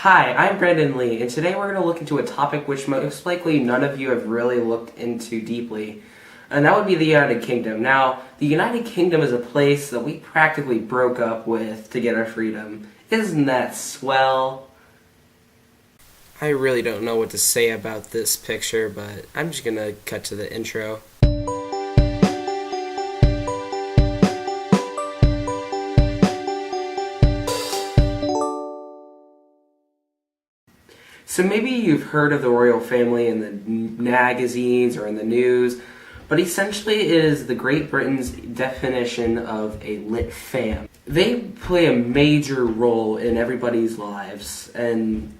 Hi, I'm Brandon Lee, and today we're going to look into a topic which most likely none of you have really looked into deeply, and that would be the United Kingdom. Now, the United Kingdom is a place that we practically broke up with to get our freedom. Isn't that swell? I really don't know what to say about this picture, but I'm just going to cut to the intro. So maybe you've heard of the royal family in the magazines or in the news, but essentially it is the Great Britain's definition of a lit fam. They play a major role in everybody's lives, and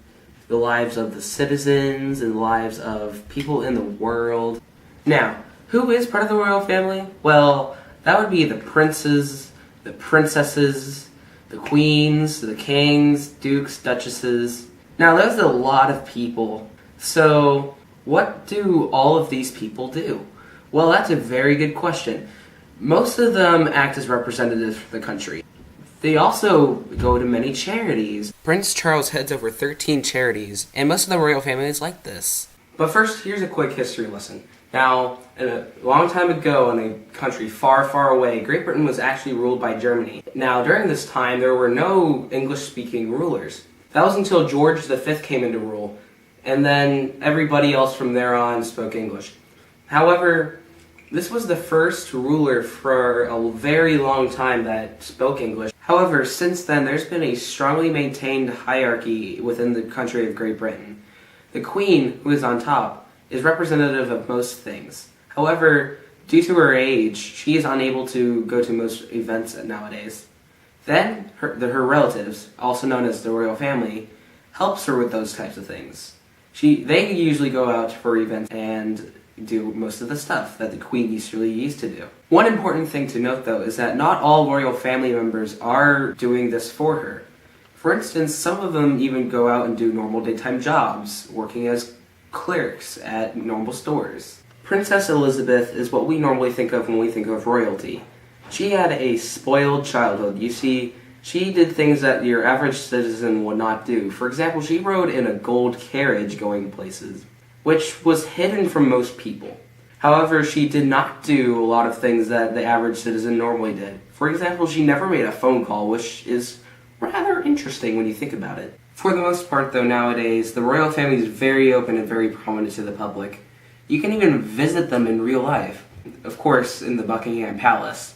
the lives of the citizens, and the lives of people in the world. Now, who is part of the royal family? Well, that would be the princes, the princesses, the queens, the kings, dukes, duchesses. Now, there's a lot of people. So, what do all of these people do? Well, that's a very good question. Most of them act as representatives for the country. They also go to many charities. Prince Charles heads over 13 charities, and most of the royal family is like this. But first, here's a quick history lesson. Now, a long time ago in a country far, far away, Great Britain was actually ruled by Germany. Now, during this time, there were no English-speaking rulers. That was until George V came into rule, and then everybody else from there on spoke English. However, this was the first ruler for a very long time that spoke English. However, since then, there's been a strongly maintained hierarchy within the country of Great Britain. The Queen, who is on top, is representative of most things. However, due to her age, she is unable to go to most events nowadays. Then, her relatives, also known as the royal family, helps her with those types of things. They usually go out for events and do most of the stuff that the Queen usually used to do. One important thing to note, though, is that not all royal family members are doing this for her. For instance, some of them even go out and do normal daytime jobs, working as clerks at normal stores. Princess Elizabeth is what we normally think of when we think of royalty. She had a spoiled childhood. You see, she did things that your average citizen would not do. For example, she rode in a gold carriage going places, which was hidden from most people. However, she did not do a lot of things that the average citizen normally did. For example, she never made a phone call, which is rather interesting when you think about it. For the most part, though, nowadays, the royal family is very open and very prominent to the public. You can even visit them in real life. Of course, in the Buckingham Palace.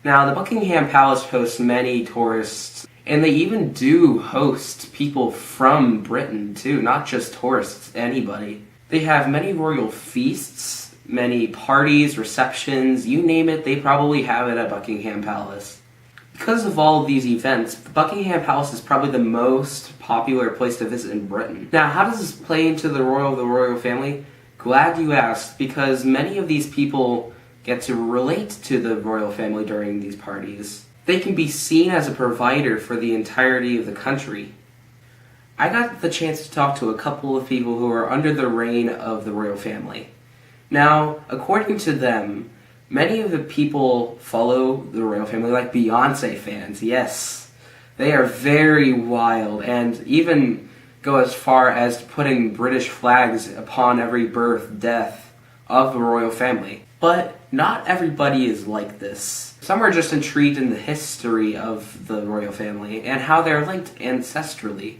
Now, the Buckingham Palace hosts many tourists, and they even do host people from Britain, too, not just tourists, anybody. They have many royal feasts, many parties, receptions, you name it, they probably have it at Buckingham Palace. Because of all of these events, the Buckingham Palace is probably the most popular place to visit in Britain. Now, how does this play into the royal family? Glad you asked, because many of these people get to relate to the royal family during these parties. They can be seen as a provider for the entirety of the country. I got the chance to talk to a couple of people who are under the reign of the royal family. Now, according to them, many of the people follow the royal family like Beyonce fans. Yes, they are very wild and even go as far as putting British flags upon every birth, death of the royal family. But not everybody is like this. Some are just intrigued in the history of the royal family and how they're linked ancestrally.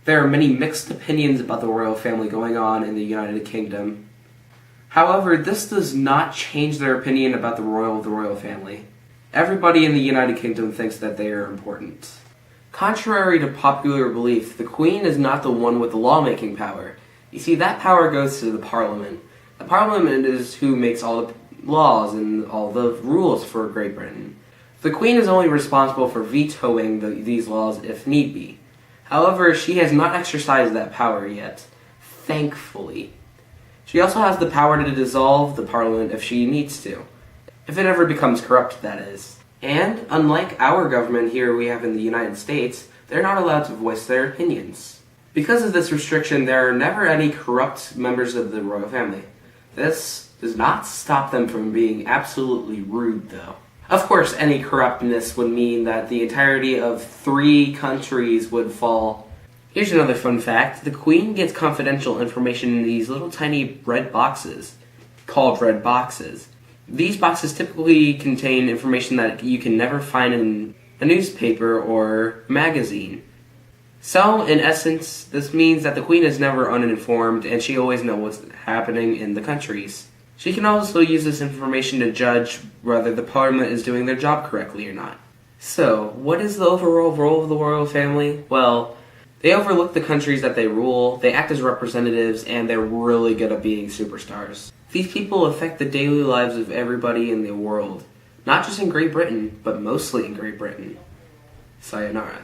There are many mixed opinions about the royal family going on in the United Kingdom. However, this does not change their opinion about the royal family. Everybody in the United Kingdom thinks that they are important. Contrary to popular belief, the Queen is not the one with the lawmaking power. You see, that power goes to the Parliament. The Parliament is who makes all the laws and all the rules for Great Britain. The Queen is only responsible for vetoing these laws if need be. However, she has not exercised that power yet, thankfully. She also has the power to dissolve the Parliament if she needs to. If it ever becomes corrupt, that is. And, unlike our government here we have in the United States, they're not allowed to voice their opinions. Because of this restriction, there are never any corrupt members of the royal family. This does not stop them from being absolutely rude, though. Of course, any corruptness would mean that the entirety of 3 countries would fall Here's another fun fact. The Queen gets confidential information in these little tiny red boxes, called red boxes. These boxes typically contain information that you can never find in a newspaper or magazine. So, in essence, this means that the Queen is never uninformed and she always knows what's happening in the countries. She can also use this information to judge whether the Parliament is doing their job correctly or not. So, what is the overall role of the royal family? Well, they overlook the countries that they rule, they act as representatives, and they're really good at being superstars. These people affect the daily lives of everybody in the world. Not just in Great Britain, but mostly in Great Britain. Sayonara.